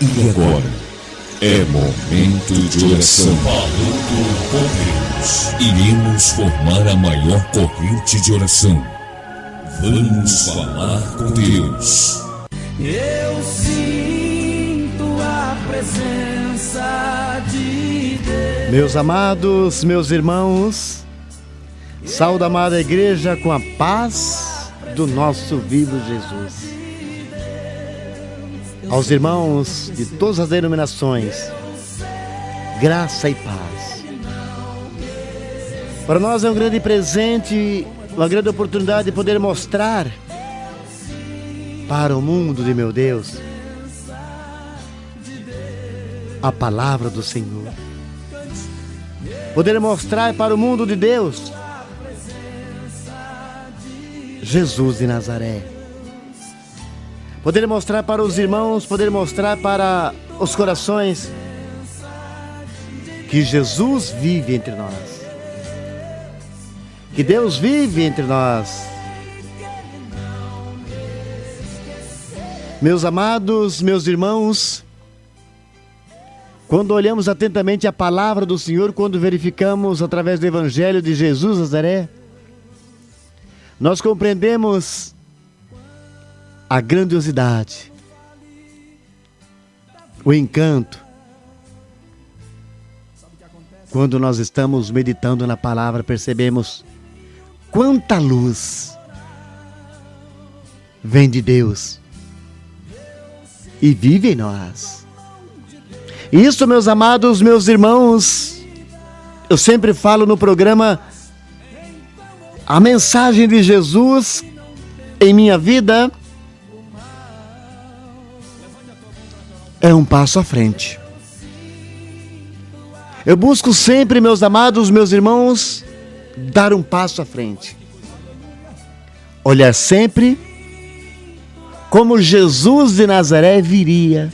E agora é momento de oração. Falando com Deus. Iremos formar a maior corrente de oração. Vamos falar com Deus. Eu sinto a presença de Deus. Meus amados, meus irmãos, saúde a amada igreja com a paz do nosso vivo Jesus. Aos irmãos de todas as denominações, graça e paz. Para nós é um grande presente, uma grande oportunidade de poder mostrar para o mundo de meu Deus a palavra do Senhor. Poder mostrar para o mundo de Deus Jesus de Nazaré. Poder mostrar para os irmãos, poder mostrar para os corações que Jesus vive entre nós. Que Deus vive entre nós. Meus amados, meus irmãos, quando olhamos atentamente a palavra do Senhor, quando verificamos através do Evangelho de Jesus Nazaré, nós compreendemos a grandiosidade, o encanto, quando nós estamos meditando na palavra, percebemos quanta luz vem de Deus e vive em nós. Isso, meus amados, meus irmãos, eu sempre falo no programa, a mensagem de Jesus em minha vida é um passo à frente. Eu busco sempre, meus amados, meus irmãos, dar um passo à frente. Olhar sempre como Jesus de Nazaré viria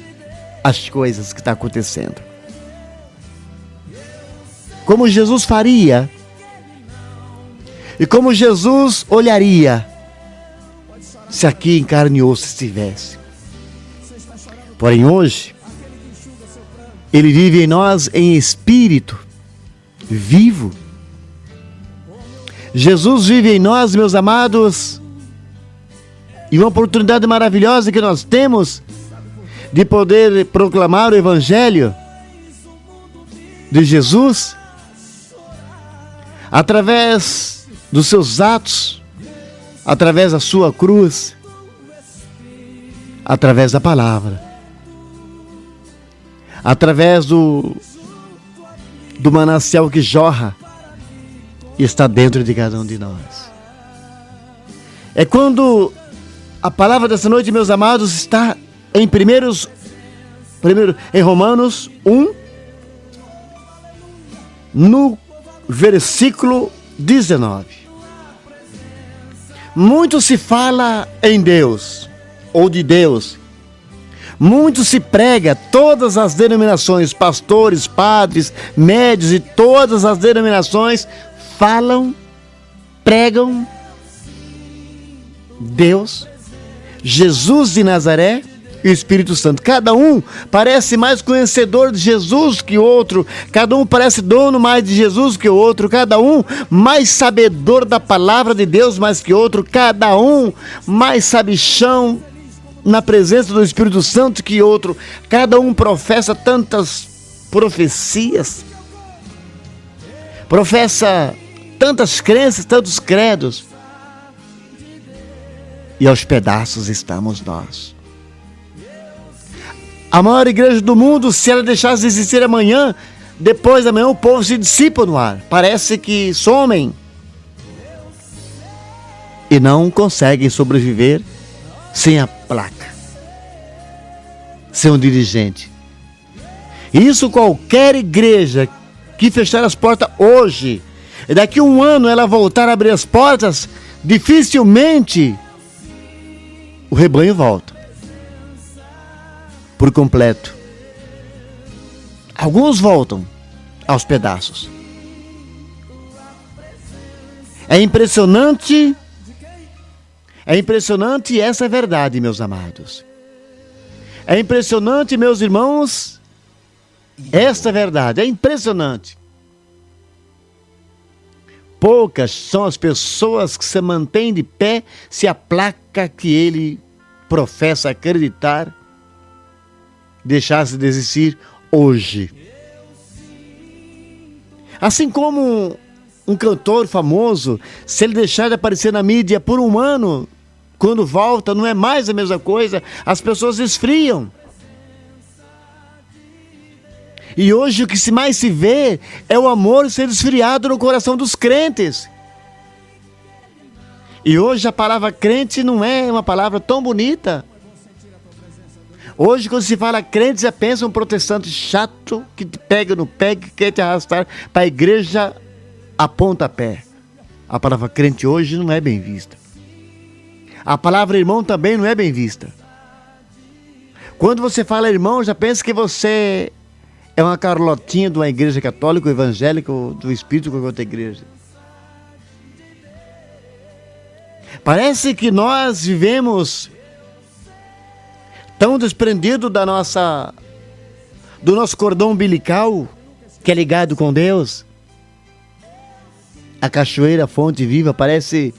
as coisas que estão acontecendo. Como Jesus faria e como Jesus olharia se aqui em carne e osso estivesse. Porém hoje, Ele vive em nós em espírito vivo. Jesus vive em nós, meus amados, e uma oportunidade maravilhosa que nós temos de poder proclamar o Evangelho de Jesus através dos seus atos, através da sua cruz, através da palavra, através do manancial que jorra e está dentro de cada um de nós. É quando a palavra dessa noite, meus amados, está em Romanos 1, no versículo 19. Muito se fala em Deus, ou de Deus. Muito se prega, todas as denominações, pastores, padres, médios e todas as denominações falam, pregam Deus, Jesus de Nazaré e o Espírito Santo. Cada um parece mais conhecedor de Jesus que o outro, cada um parece dono mais de Jesus que o outro, cada um mais sabedor da palavra de Deus mais que o outro, cada um mais sabichão na presença do Espírito Santo que outro, cada um professa tantas profecias, professa tantas crenças, tantos credos, e aos pedaços estamos nós. A maior igreja do mundo, se ela deixasse de existir amanhã, depois da manhã o povo se dissipa no ar, parece que somem e não conseguem sobreviver sem a placa, sem um dirigente. Isso qualquer igreja que fechar as portas hoje, e daqui a um ano ela voltar a abrir as portas, dificilmente o rebanho volta por completo. Alguns voltam aos pedaços. É impressionante e essa é a verdade, meus amados. É impressionante, meus irmãos, esta verdade, é impressionante. Poucas são as pessoas que se mantêm de pé se a placa que ele professa acreditar deixasse de existir hoje. Assim como um cantor famoso, se ele deixar de aparecer na mídia por um ano, quando volta não é mais a mesma coisa, as pessoas esfriam. E hoje o que mais se vê é o amor ser esfriado no coração dos crentes. E hoje a palavra crente não é uma palavra tão bonita. Hoje quando se fala crente, já pensa um protestante chato que te pega no pé, que quer te arrastar para a igreja a pontapé. A palavra crente hoje não é bem vista. A palavra irmão também não é bem vista. Quando você fala irmão, já pensa que você é uma carlotinha de uma igreja católica, evangélica, ou do espírito, qualquer outra igreja. Parece que nós vivemos tão desprendido do nosso cordão umbilical, que é ligado com Deus. A cachoeira, a fonte viva, parece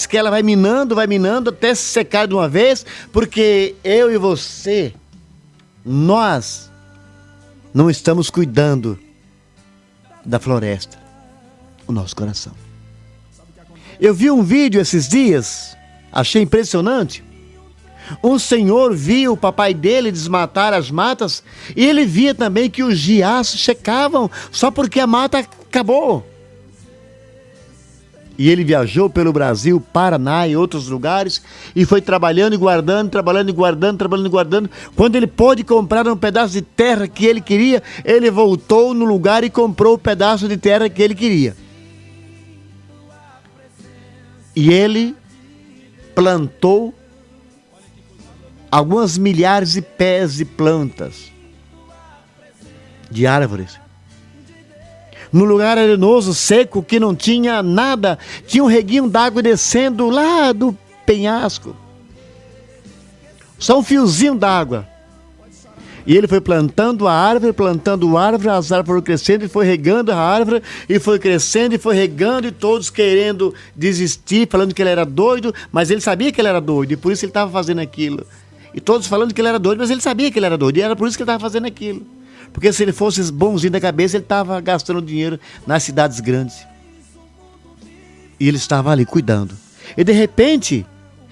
que ela vai minando até se secar de uma vez, porque eu e você, nós não estamos cuidando da floresta, o nosso coração. Eu vi um vídeo esses dias, achei impressionante. Um senhor via o papai dele desmatar as matas e ele via também que os giaços checavam só porque a mata acabou. E ele viajou pelo Brasil, Paraná e outros lugares e foi trabalhando e guardando, Quando ele pôde comprar um pedaço de terra que ele queria, ele voltou no lugar e comprou o pedaço de terra que ele queria. E ele plantou algumas milhares de pés de plantas, de árvores. No lugar arenoso, seco, que não tinha nada, tinha um reguinho d'água descendo lá do penhasco. Só um fiozinho d'água. E ele foi plantando a árvore, as árvores foram crescendo, e foi regando a árvore, e foi crescendo, e foi regando, e todos querendo desistir, falando que ele era doido, mas ele sabia que ele era doido, e por isso ele estava fazendo aquilo. E todos falando que ele era doido, mas ele sabia que ele era doido, e era por isso que ele estava fazendo aquilo. Porque se ele fosse bonzinho da cabeça, ele estava gastando dinheiro nas cidades grandes. E ele estava ali cuidando. E de repente,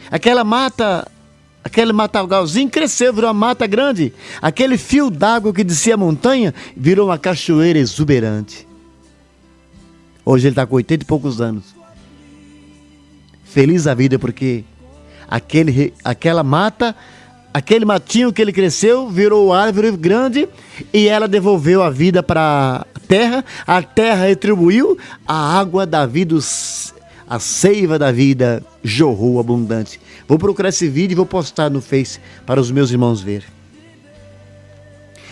aquele matagalzinho cresceu, virou uma mata grande. Aquele fio d'água que descia a montanha virou uma cachoeira exuberante. Hoje ele está com 80 e poucos anos. Feliz a vida porque aquela mata, aquele matinho que ele cresceu virou árvore grande e ela devolveu a vida para a terra retribuiu, a água da vida, a seiva da vida jorrou abundante. Vou procurar esse vídeo e vou postar no Face para os meus irmãos verem.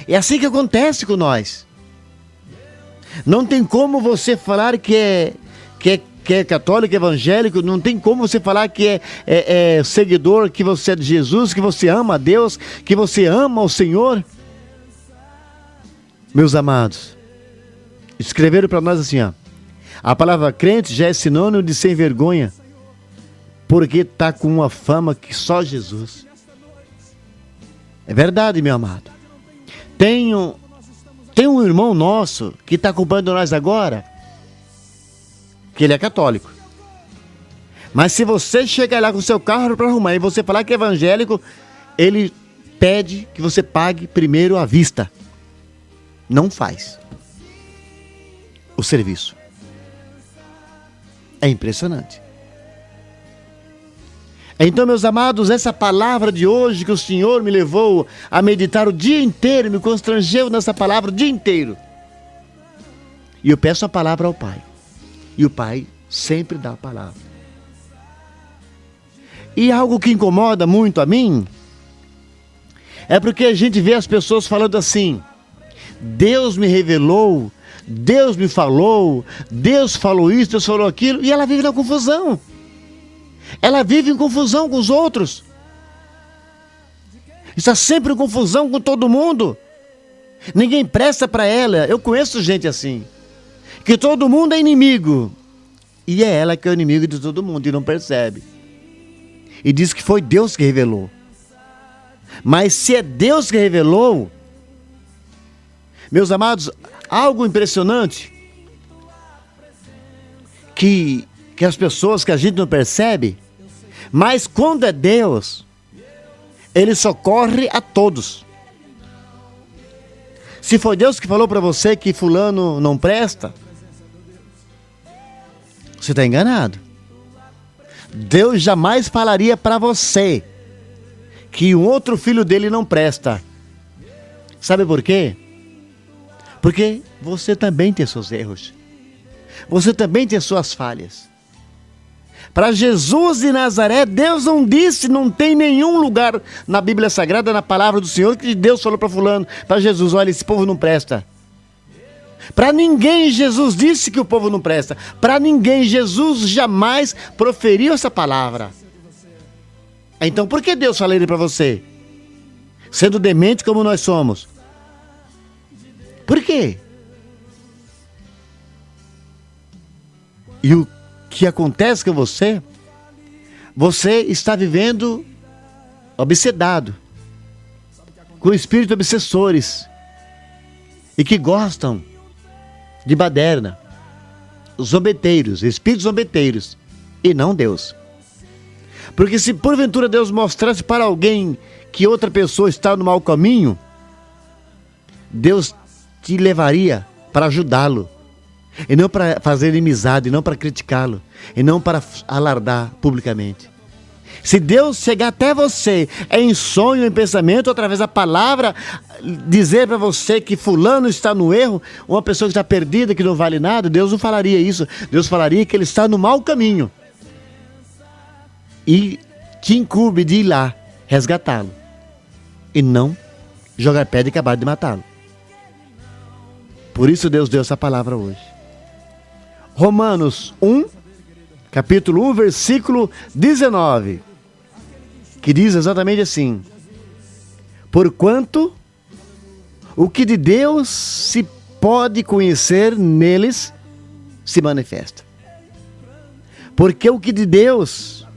É assim que acontece com nós. Não tem como você falar que é católico, evangélico, não tem como você falar que é seguidor, que você é de Jesus, que você ama a Deus, que você ama o Senhor. Meus amados, escreveram para nós assim, ó, a palavra crente já é sinônimo de sem vergonha, porque está com uma fama que só Jesus. É verdade, meu amado. Tem um irmão nosso que está acompanhando nós agora, que ele é católico. Mas se você chegar lá com o seu carro para arrumar e você falar que é evangélico, ele pede que você pague primeiro à vista. Não faz o serviço. É impressionante. Então, meus amados, essa palavra de hoje que o Senhor me levou a meditar o dia inteiro, me constrangeu nessa palavra o dia inteiro. E eu peço a palavra ao Pai. E o Pai sempre dá a palavra. E algo que incomoda muito a mim é porque a gente vê as pessoas falando assim: Deus me revelou, Deus me falou, Deus falou isso, Deus falou aquilo, e ela vive na confusão. Ela vive em confusão com os outros. Está sempre em confusão com todo mundo. Ninguém presta para ela. Eu conheço gente assim, que todo mundo é inimigo. E é ela que é o inimigo de todo mundo e não percebe. E diz que foi Deus que revelou. Mas se é Deus que revelou, meus amados, algo impressionante que as pessoas, que a gente não percebe, mas quando é Deus, Ele socorre a todos. Se foi Deus que falou para você que fulano não presta, você está enganado. Deus jamais falaria para você que um outro filho dele não presta. Sabe por quê? Porque você também tem seus erros. Você também tem suas falhas. Para Jesus de Nazaré, Deus não disse, não tem nenhum lugar na Bíblia Sagrada, na palavra do Senhor, que Deus falou para fulano, para Jesus, olha, esse povo não presta. Para ninguém Jesus disse que o povo não presta. Para ninguém Jesus jamais proferiu essa palavra. Então por que Deus falaria para você? Sendo demente como nós somos. Por quê? E o que acontece com você? Você está vivendo obsedado, com espíritos obsessores, e que gostam de baderna, zombeteiros, espíritos zombeteiros, e não Deus. Porque se porventura Deus mostrasse para alguém que outra pessoa está no mau caminho, Deus te levaria para ajudá-lo, e não para fazer inimizade, e não para criticá-lo, e não para alardar publicamente. Se Deus chegar até você em sonho, em pensamento, através da palavra, dizer para você que fulano está no erro, uma pessoa que está perdida, que não vale nada, Deus não falaria isso. Deus falaria que ele está no mau caminho. E te incumbe de ir lá resgatá-lo. E não jogar pedra e acabar de matá-lo. Por isso Deus deu essa palavra hoje. Romanos 1, capítulo 1, versículo 19. Que diz exatamente assim: porquanto o que de Deus se pode conhecer neles se manifesta. Porque o que de Deus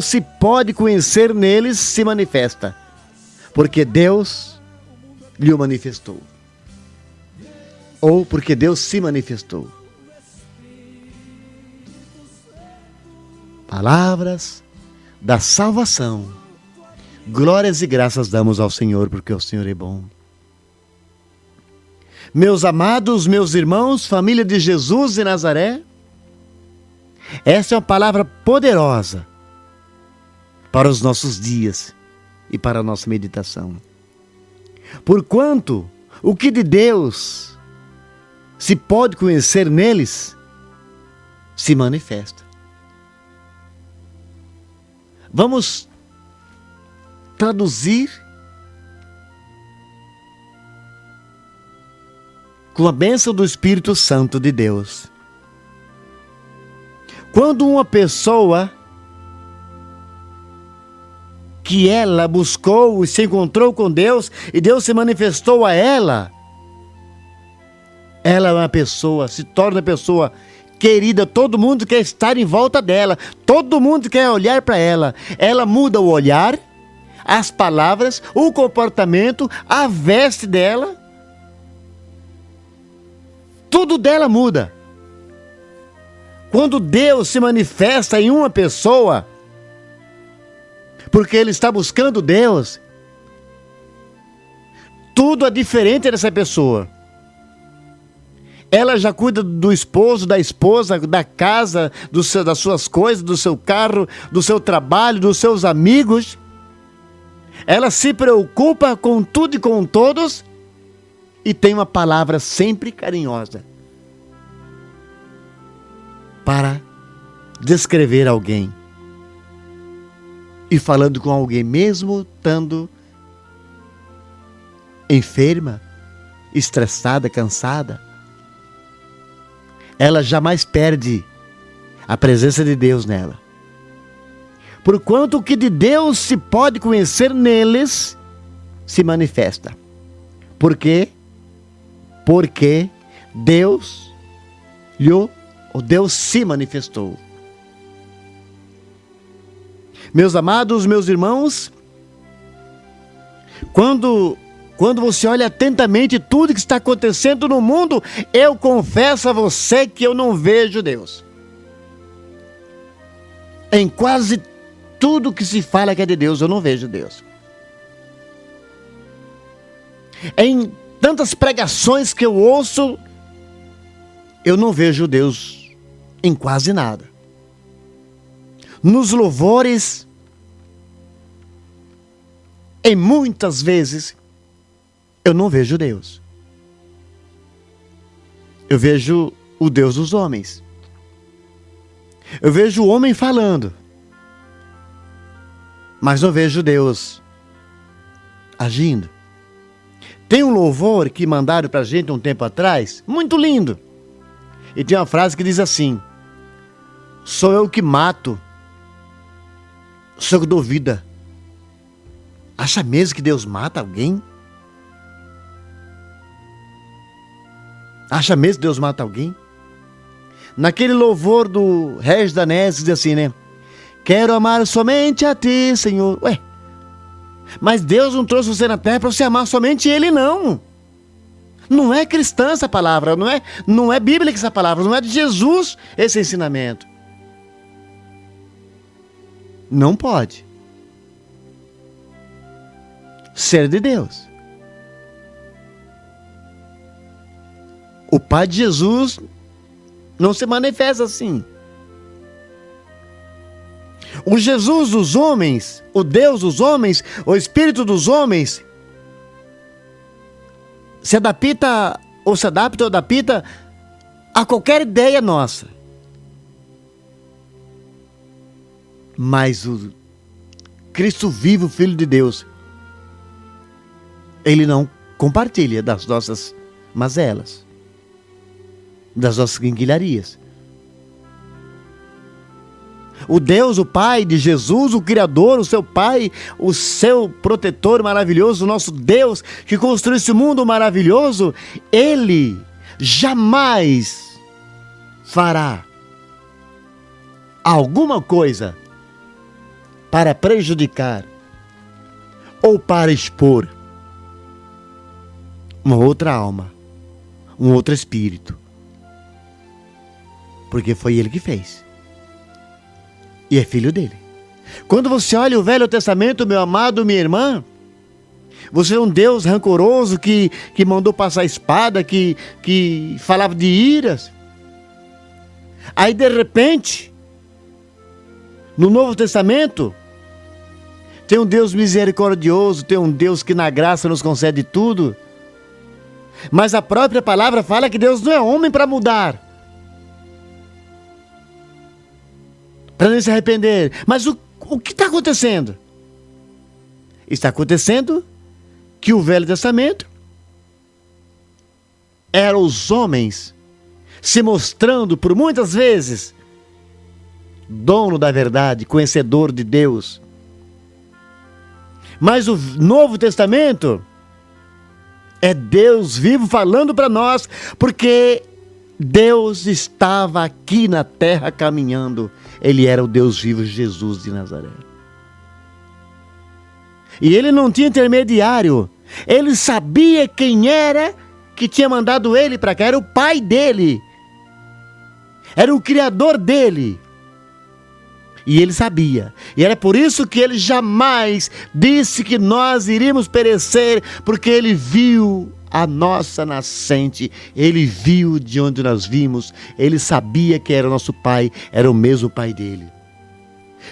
se pode conhecer neles se manifesta. Porque Deus lhe o manifestou. Ou porque Deus se manifestou. Palavras da salvação. Glórias e graças damos ao Senhor, porque o Senhor é bom. Meus amados, meus irmãos, família de Jesus de Nazaré, essa é uma palavra poderosa para os nossos dias e para a nossa meditação. Porquanto o que de Deus se pode conhecer neles se manifesta. Vamos traduzir com a bênção do Espírito Santo de Deus. Quando uma pessoa que ela buscou e se encontrou com Deus e Deus se manifestou a ela, ela é uma pessoa, se torna uma pessoa querida, todo mundo quer estar em volta dela, todo mundo quer olhar para ela. Ela muda o olhar, as palavras, o comportamento, a veste dela. Tudo dela muda. Quando Deus se manifesta em uma pessoa, porque ele está buscando Deus, tudo é diferente dessa pessoa. Ela já cuida do esposo, da esposa, da casa, das suas coisas, do seu carro, do seu trabalho, dos seus amigos. Ela se preocupa com tudo e com todos e tem uma palavra sempre carinhosa para descrever alguém. E falando com alguém mesmo estando enferma, estressada, cansada, ela jamais perde a presença de Deus nela. porquanto o que de Deus se pode conhecer neles se manifesta. Por quê? Porque Deus se manifestou. Meus amados, meus irmãos, quando você olha atentamente tudo que está acontecendo no mundo, eu confesso a você que eu não vejo Deus. Em quase tudo que se fala que é de Deus, eu não vejo Deus. Em tantas pregações que eu ouço, eu não vejo Deus em quase nada. Nos louvores, em muitas vezes, eu não vejo Deus. Eu vejo o Deus dos homens. Eu vejo o homem falando, mas não vejo Deus agindo. Tem um louvor que mandaram pra gente um tempo atrás, muito lindo. E tem uma frase que diz assim: sou eu que mato, sou eu que dou vida. Acha mesmo que Deus mata alguém? Acha mesmo que Deus mata alguém? Naquele louvor do Regis Danese diz assim, né? Quero amar somente a ti, Senhor. Ué, mas Deus não trouxe você na terra para você amar somente Ele, não. Não é cristã essa palavra, não é bíblica essa palavra, não é de Jesus esse ensinamento. Não pode ser de Deus. O Pai de Jesus não se manifesta assim. O Jesus dos homens, o Deus dos homens, o Espírito dos homens, se adapta a qualquer ideia nossa. Mas o Cristo vivo, Filho de Deus, Ele não compartilha das nossas mazelas, das nossas guinguilharias. O Deus, o Pai de Jesus, o Criador, o seu Pai, o seu protetor maravilhoso, o nosso Deus que construiu esse mundo maravilhoso, Ele jamais fará alguma coisa para prejudicar ou para expor uma outra alma, um outro espírito. Porque foi Ele que fez. E é filho dele. Quando você olha o Velho Testamento, meu amado, minha irmã, você é um Deus rancoroso que mandou passar a espada, que falava de iras. Aí de repente, no Novo Testamento, tem um Deus misericordioso, tem um Deus que na graça nos concede tudo. Mas a própria palavra fala que Deus não é homem para mudar, para não se arrepender. Mas o que está acontecendo? Está acontecendo que o Velho Testamento eram os homens se mostrando por muitas vezes dono da verdade, conhecedor de Deus. Mas o Novo Testamento é Deus vivo falando para nós, porque Deus estava aqui na terra caminhando. Ele era o Deus vivo, Jesus de Nazaré. E Ele não tinha intermediário. Ele sabia quem era que tinha mandado Ele para cá. Era o Pai dele. Era o Criador dele. E Ele sabia. E era por isso que Ele jamais disse que nós iríamos perecer, porque Ele viu a nossa nascente, Ele viu de onde nós vimos, Ele sabia que era o nosso Pai, era o mesmo Pai dele.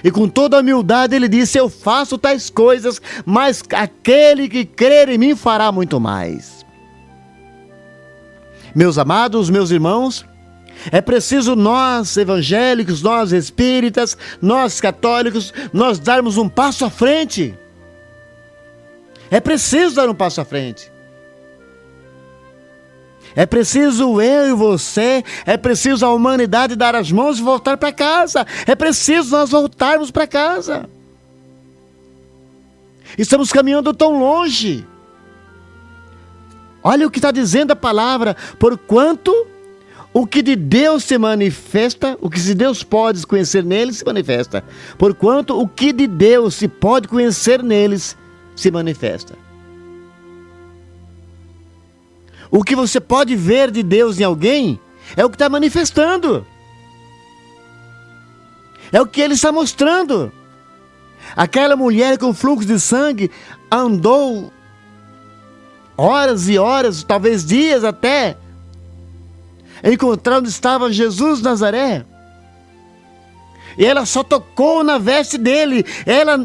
E com toda a humildade Ele disse: eu faço tais coisas, mas aquele que crer em mim fará muito mais. Meus amados, meus irmãos, é preciso nós evangélicos, nós espíritas, nós católicos, nós darmos um passo à frente. É preciso dar um passo à frente. É preciso eu e você, é preciso a humanidade dar as mãos e voltar para casa. É preciso nós voltarmos para casa. Estamos caminhando tão longe. Olha o que está dizendo a palavra. Porquanto o que de Deus se manifesta, o que de Deus pode conhecer neles, se manifesta. Porquanto o que de Deus se pode conhecer neles, se manifesta. O que você pode ver de Deus em alguém é o que está manifestando. É o que ele está mostrando. Aquela mulher com fluxo de sangue andou horas e horas, talvez dias até, encontrar onde estava Jesus de Nazaré. E ela só tocou na veste dele.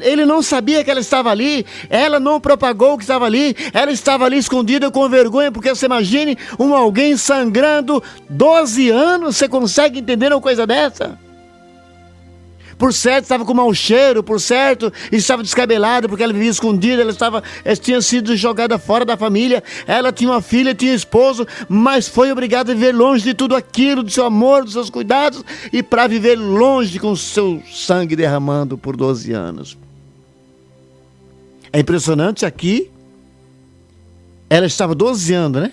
Ele não sabia que ela estava ali. Ela não propagou que estava ali. Ela estava ali escondida com vergonha. Porque você imagine alguém sangrando 12 anos. Você consegue entender uma coisa dessa? Por certo estava com mau cheiro. Por certo estava descabelada porque ela vivia escondida. Ela tinha sido jogada fora da família. Ela tinha uma filha, tinha esposo. Mas foi obrigada a viver longe de tudo aquilo. Do seu amor, dos seus cuidados. E para viver longe com o seu sangue derramando por 12 anos. É impressionante aqui. Ela estava 12 anos, né?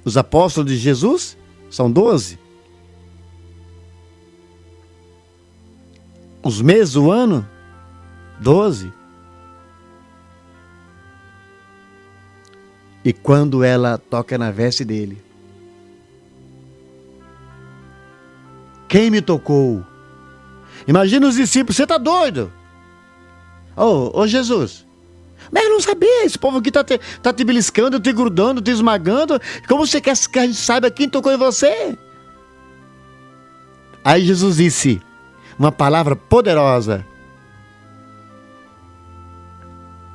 Os apóstolos de Jesus são 12. Os meses do ano, 12. E quando ela toca na veste dele, quem me tocou? Imagina os discípulos, você está doido? Ô Jesus, mas eu não sabia, esse povo aqui tá te beliscando, te grudando, te esmagando. Como você quer que a gente saiba quem tocou em você? Aí Jesus disse uma palavra poderosa.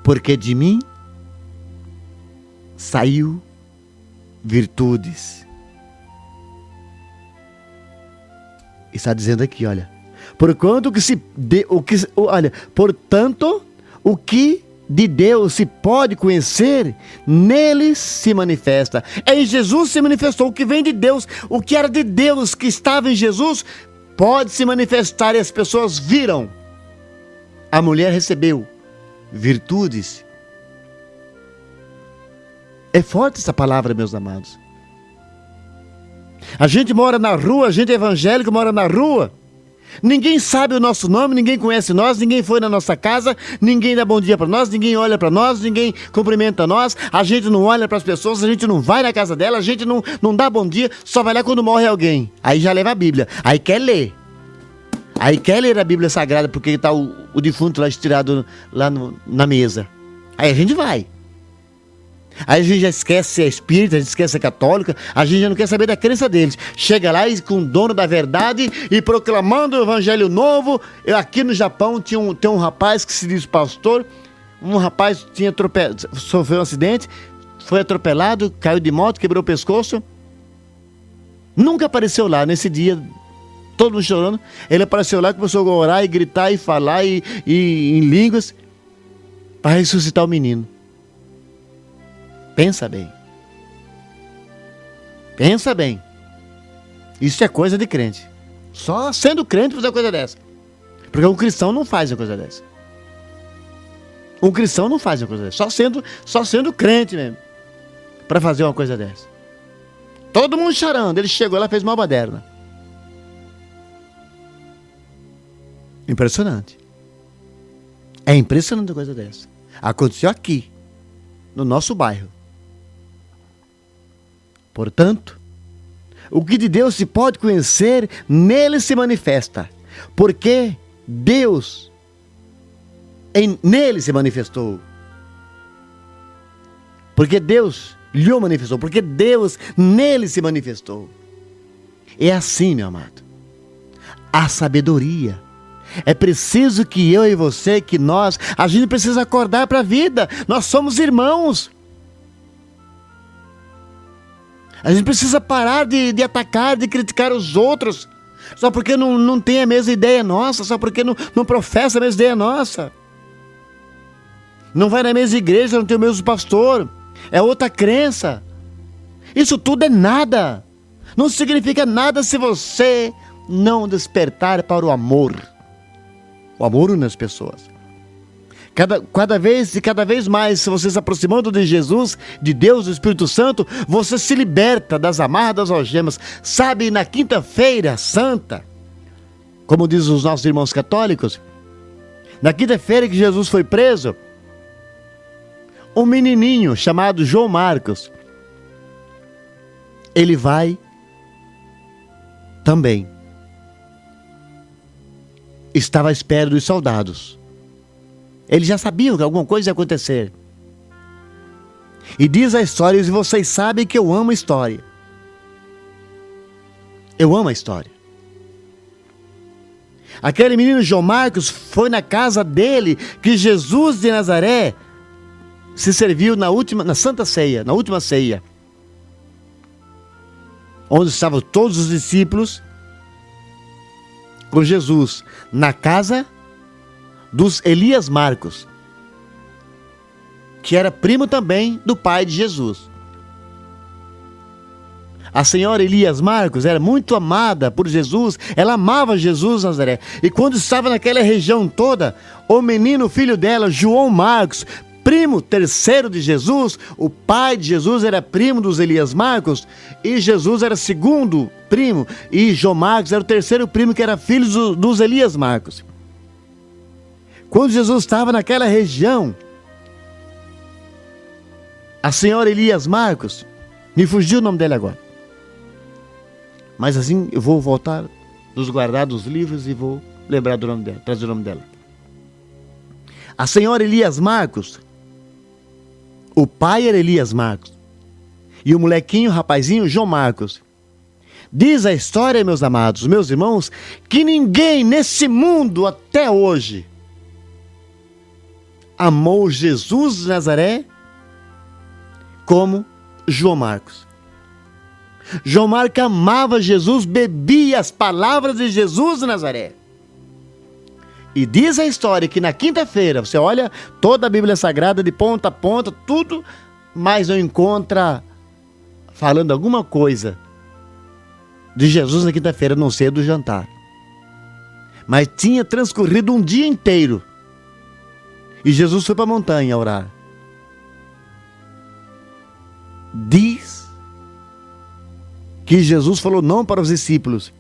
Porque de mim saiu virtudes. Está dizendo aqui, olha. Portanto, o que de Deus se pode conhecer, neles se manifesta. Em Jesus se manifestou o que vem de Deus, o que era de Deus que estava em Jesus, pode se manifestar e as pessoas viram. A mulher recebeu virtudes. É forte essa palavra, meus amados. A gente mora na rua, a gente é evangélico, mora na rua. Ninguém sabe o nosso nome, ninguém conhece nós, ninguém foi na nossa casa, ninguém dá bom dia para nós, ninguém olha para nós, ninguém cumprimenta nós, a gente não olha para as pessoas, a gente não vai na casa dela, a gente não dá bom dia, só vai lá quando morre alguém. Aí já leva a Bíblia, aí quer ler. Aí quer ler a Bíblia Sagrada porque está o defunto lá estirado lá na mesa. Aí a gente vai. Aí a gente já esquece se é espírita, a gente esquece se é católica, a gente já não quer saber da crença deles. Chega lá e com o dono da verdade e proclamando o evangelho novo. Aqui no Japão tem um rapaz que se diz pastor. Um rapaz sofreu um acidente, foi atropelado, caiu de moto, quebrou o pescoço. Nunca apareceu lá nesse dia, todo mundo chorando. Ele apareceu lá, começou a orar e gritar e falar e em línguas para ressuscitar o menino. Pensa bem. Pensa bem. Isso é coisa de crente. Só sendo crente fazer uma coisa dessa. Porque um cristão não faz uma coisa dessa. Um cristão não faz uma coisa dessa. Só sendo crente mesmo. Para fazer uma coisa dessa. Todo mundo chorando. Ele chegou lá e fez uma baderna. Impressionante. É impressionante uma coisa dessa. Aconteceu aqui. No nosso bairro. Portanto, o que de Deus se pode conhecer, nele se manifesta. Porque Deus nele se manifestou. Porque Deus lhe manifestou. Porque Deus nele se manifestou. É assim, meu amado. A sabedoria. É preciso que eu e você, a gente precisa acordar para a vida. Nós somos irmãos. A gente precisa parar de atacar, de criticar os outros. Só porque não tem a mesma ideia nossa. Só porque não professa a mesma ideia nossa. Não vai na mesma igreja, não tem o mesmo pastor. É outra crença. Isso tudo é nada. Não significa nada se você não despertar para o amor. O amor nas pessoas. Cada vez mais, se você se aproximando de Jesus, de Deus, do Espírito Santo, você se liberta das amarras, das algemas. Sabe, na quinta-feira santa, como dizem os nossos irmãos católicos, na quinta-feira que Jesus foi preso, um menininho chamado João Marcos, ele vai também. Estava à espera dos soldados. Eles já sabiam que alguma coisa ia acontecer. E diz a história, e vocês sabem que eu amo a história. Eu amo a história. Aquele menino João Marcos foi na casa dele que Jesus de Nazaré se serviu na Santa Ceia, na última ceia. Onde estavam todos os discípulos com Jesus, na casa dos Elias Marcos, que era primo também do pai de Jesus. A senhora Elias Marcos era muito amada por Jesus, ela amava Jesus Nazaré. E quando estava naquela região toda, o menino, filho dela, João Marcos, primo terceiro de Jesus, o pai de Jesus era primo dos Elias Marcos, e Jesus era segundo primo, e João Marcos era o terceiro primo, que era filho dos Elias Marcos. Quando Jesus estava naquela região, a senhora Elias Marcos, me fugiu o nome dela agora, mas assim eu vou voltar nos guardados livros e vou lembrar do nome dela, trazer o nome dela. A senhora Elias Marcos, o pai era Elias Marcos, e o molequinho, o rapazinho, João Marcos. Diz a história, meus amados, meus irmãos, que ninguém nesse mundo até hoje amou Jesus de Nazaré como João Marcos. João Marcos amava Jesus, bebia as palavras de Jesus de Nazaré. E diz a história que na quinta-feira, você olha toda a Bíblia Sagrada de ponta a ponta, tudo, mas não encontra falando alguma coisa de Jesus na quinta-feira, a não ser do jantar. Mas tinha transcorrido um dia inteiro. E Jesus foi para a montanha orar. Diz que Jesus falou não para os discípulos,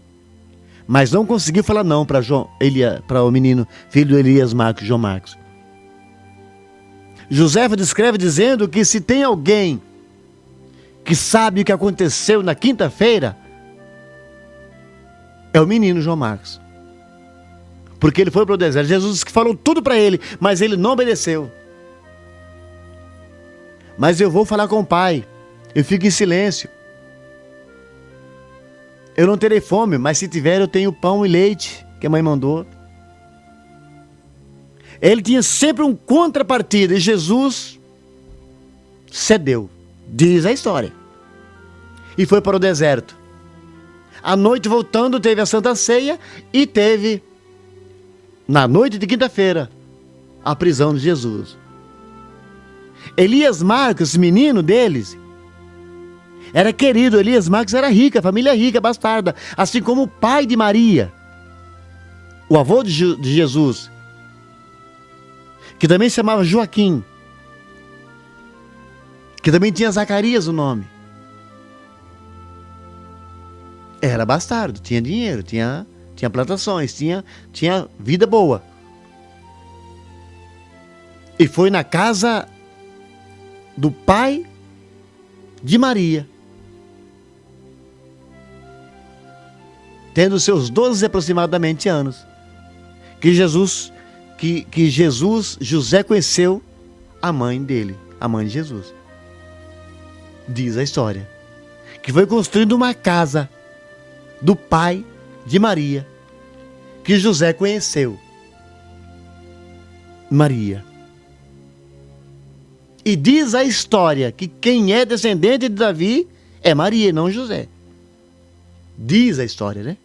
mas não conseguiu falar não para o menino, filho de Elias Marcos, João Marcos. Joséfa descreve dizendo que se tem alguém que sabe o que aconteceu na quinta-feira, é o menino João Marcos. Porque ele foi para o deserto. Jesus falou tudo para ele, mas ele não obedeceu. Mas eu vou falar com o pai. Eu fico em silêncio. Eu não terei fome, mas se tiver eu tenho pão e leite que a mãe mandou. Ele tinha sempre um contrapartida e Jesus cedeu. Diz a história. E foi para o deserto. À noite, voltando, teve a Santa Ceia e teve, na noite de quinta-feira, a prisão de Jesus. Elias Marcos, menino deles, era querido. Elias Marcos era rica, família rica, bastarda, assim como o pai de Maria, o avô de Jesus, que também se chamava Joaquim, que também tinha Zacarias o nome. Era bastardo, tinha dinheiro, tinha plantações, tinha vida boa. E foi na casa do pai de Maria, tendo seus 12 aproximadamente anos, que José conheceu a mãe dele, a mãe de Jesus. Diz a história que foi construindo uma casa do pai de Maria, que José conheceu Maria. E diz a história que quem é descendente de Davi é Maria, não José. Diz a história, né?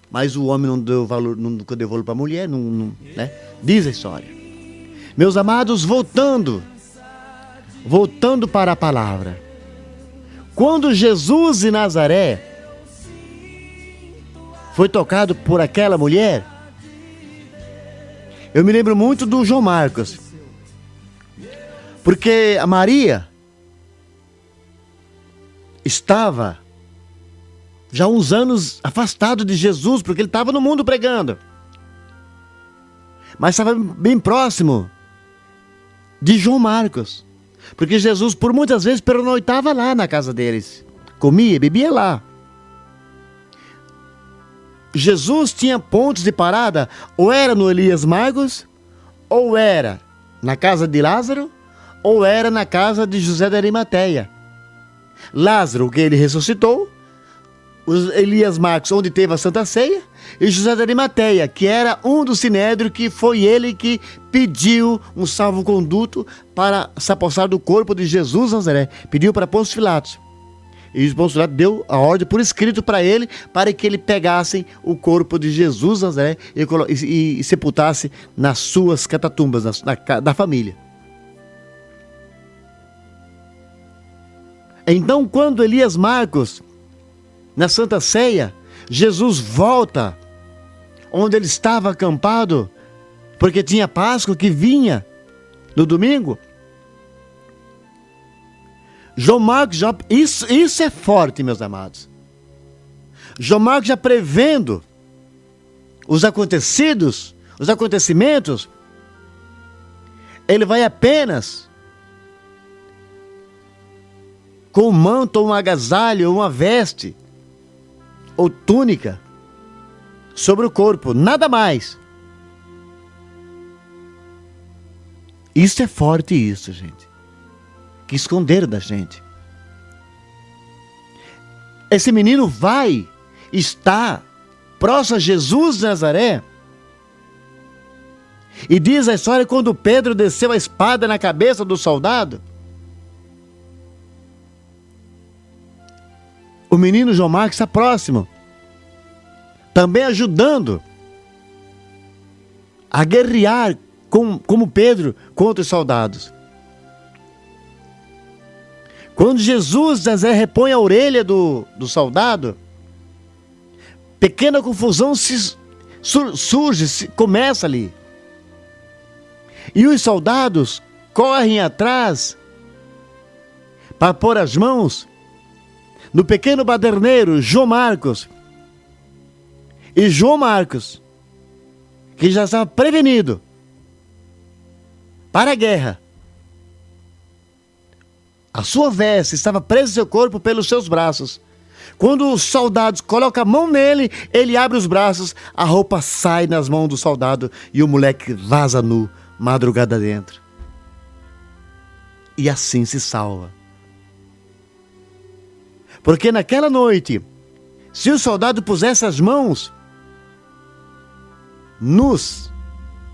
Mas o homem não deu valor, nunca deu valor para a mulher, né? Diz a história. Meus amados, voltando para a palavra. Quando Jesus de Nazaré foi tocado por aquela mulher, eu me lembro muito do João Marcos. Porque a Maria estava já há uns anos afastado de Jesus, porque ele estava no mundo pregando. Mas estava bem próximo de João Marcos, porque Jesus por muitas vezes pernoitava lá na casa deles, comia, bebia lá. Jesus tinha pontos de parada, ou era no Elias Magos, ou era na casa de Lázaro, ou era na casa de José de Arimateia. Lázaro, que ele ressuscitou, os Elias Magos, onde teve a Santa Ceia, e José de Arimateia, que era um do Sinédrio, que foi ele que pediu um salvo-conduto para se apossar do corpo de Jesus Nazaré. Pediu para Pôncio Pilatos. E Pôncio Pilatos deu a ordem por escrito para ele, para que ele pegasse o corpo de Jesus Nazaré e sepultasse nas suas catatumbas, da família. Então, quando Elias Marcos, na Santa Ceia, Jesus volta onde ele estava acampado, porque tinha Páscoa que vinha no domingo. João Marcos, isso é forte, meus amados. João Marcos já prevendo os acontecimentos, ele vai apenas com um manto, ou um agasalho, ou uma veste, ou túnica, sobre o corpo, nada mais. Isso é forte, isso, gente. Que esconderam da gente. Esse menino está próximo a Jesus de Nazaré. E diz a história, quando Pedro desceu a espada na cabeça do soldado, o menino João Marcos está próximo, também ajudando a guerrear como Pedro contra os soldados. Quando Jesus Nazaré repõe a orelha do soldado, pequena confusão surge, começa ali. E os soldados correm atrás para pôr as mãos no pequeno baderneiro João Marcos. E João Marcos, que já estava prevenido para a guerra, a sua veste estava presa ao seu corpo pelos seus braços. Quando os soldados colocam a mão nele, ele abre os braços, a roupa sai nas mãos do soldado e o moleque vaza nu, madrugada dentro. E assim se salva. Porque naquela noite, se o soldado pusesse as mãos nos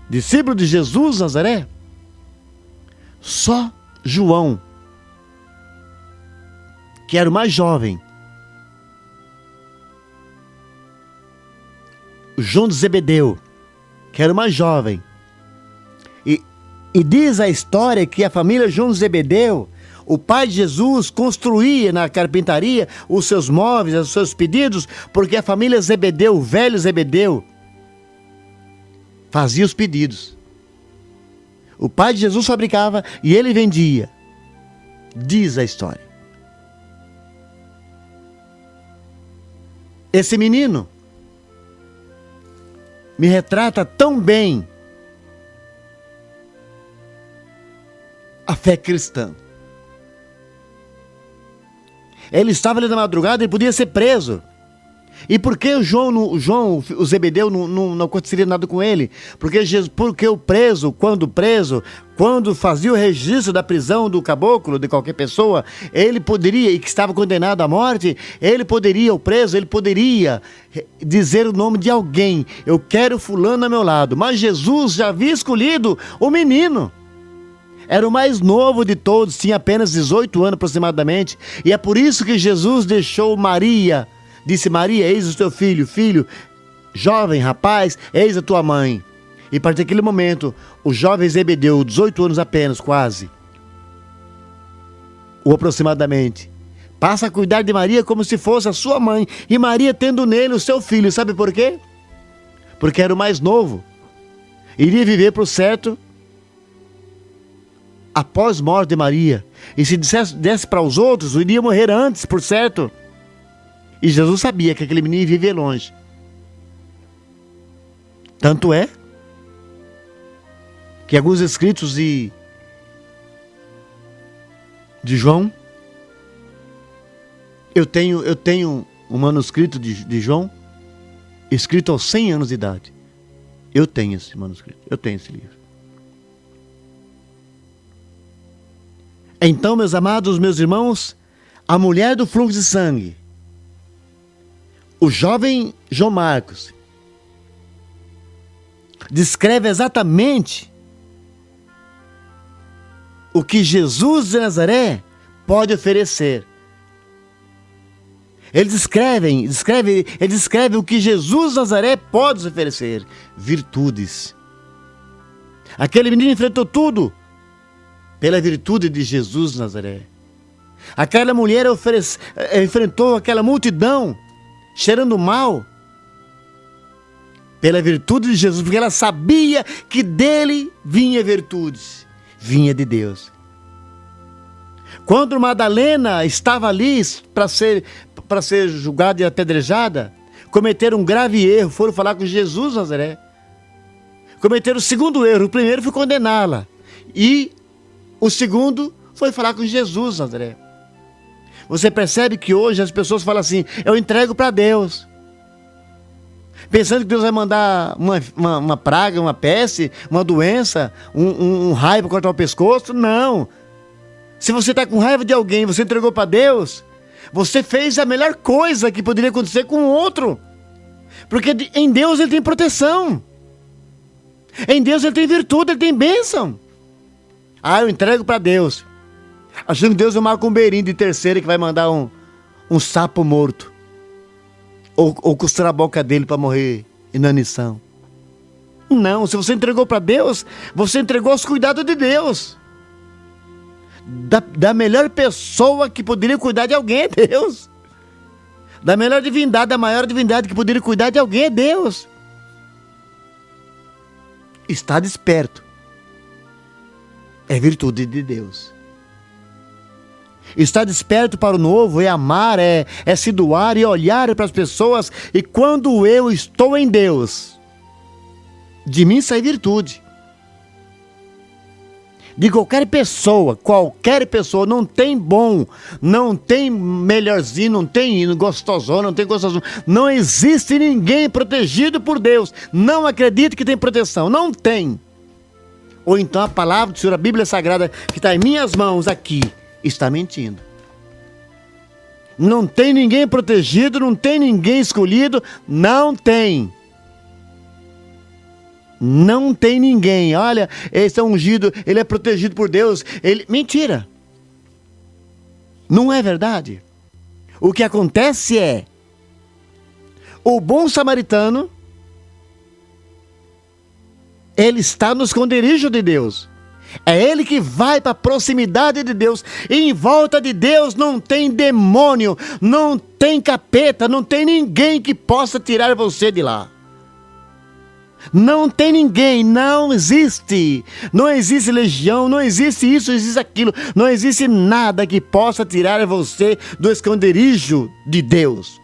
discípulos de Jesus Nazaré, só João, que era o mais jovem, João de Zebedeu, que era o mais jovem, e diz a história que a família João de Zebedeu, o pai de Jesus, construía na carpintaria os seus móveis, os seus pedidos, porque a família Zebedeu, o velho Zebedeu, fazia os pedidos. O pai de Jesus fabricava e ele vendia. Diz a história. Esse menino me retrata tão bem a fé cristã. Ele estava ali na madrugada, ele podia ser preso. E por que o Zebedeu não aconteceria nada com ele? Porque o preso, quando fazia o registro da prisão do caboclo, de qualquer pessoa, ele poderia, e que estava condenado à morte, o preso poderia dizer o nome de alguém. Eu quero fulano ao meu lado. Mas Jesus já havia escolhido o menino. Era o mais novo de todos, tinha apenas 18 anos aproximadamente. E é por isso que Jesus deixou Maria. Disse: Maria, eis o teu filho, jovem rapaz, eis a tua mãe. E a partir daquele momento, o jovem Zebedeu, 18 anos apenas, quase, ou aproximadamente, Passa a cuidar de Maria como se fosse a sua mãe. E Maria tendo nele o seu filho. Sabe por quê? Porque era o mais novo. Iria viver por certo após a morte de Maria. E se desse para os outros, iria morrer antes, por certo. E Jesus sabia que aquele menino ia viver longe. Tanto é que alguns escritos de João, eu tenho um manuscrito de João, escrito aos 100 anos de idade. Eu tenho esse manuscrito, eu tenho esse livro. Então, meus amados, meus irmãos, a mulher do fluxo de sangue, o jovem João Marcos, descreve exatamente o que Jesus de Nazaré pode oferecer. Ele descreve o que Jesus de Nazaré pode oferecer. Virtudes. Aquele menino enfrentou tudo pela virtude de Jesus de Nazaré. Aquela mulher enfrentou aquela multidão cheirando mal pela virtude de Jesus, porque ela sabia que dele vinha virtudes, vinha de Deus. Quando Madalena estava ali para ser julgada e apedrejada, cometeram um grave erro, foram falar com Jesus de Nazaré. Cometeram o segundo erro. O primeiro foi condená-la. E o segundo foi falar com Jesus de Nazaré. Você percebe que hoje as pessoas falam assim: eu entrego para Deus. Pensando que Deus vai mandar uma praga, uma peste, uma doença, um raio para cortar o pescoço. Não. Se você está com raiva de alguém, você entregou para Deus, você fez a melhor coisa que poderia acontecer com o outro. Porque em Deus ele tem proteção. Em Deus ele tem virtude, ele tem bênção. Eu entrego para Deus. Achando que Deus é um macumbeirinho de terceira que vai mandar um sapo morto. Ou costurar a boca dele para morrer inanição. Não, se você entregou para Deus, você entregou aos cuidados de Deus. Da melhor pessoa que poderia cuidar de alguém é Deus. Da melhor divindade, da maior divindade que poderia cuidar de alguém é Deus. Está desperto. É virtude de Deus. Estar desperto para o novo é amar, é se doar e olhar para as pessoas. E quando eu estou em Deus, de mim sai virtude. De qualquer pessoa, não tem bom, não tem melhorzinho, não tem gostosão, não tem gostosão. Não existe ninguém protegido por Deus. Não acredite que tem proteção, não tem. Ou então a palavra do Senhor, a Bíblia Sagrada, que está em minhas mãos aqui, está mentindo. Não tem ninguém protegido, não tem ninguém escolhido, não tem. Não tem ninguém. Olha, esse é ungido, ele é protegido por Deus. Mentira. Não é verdade. O que acontece é, o bom samaritano, ele está no esconderijo de Deus. É ele que vai para a proximidade de Deus. E em volta de Deus não tem demônio, não tem capeta, não tem ninguém que possa tirar você de lá. Não tem ninguém, não existe legião, não existe isso, existe aquilo, não existe nada que possa tirar você do esconderijo de Deus,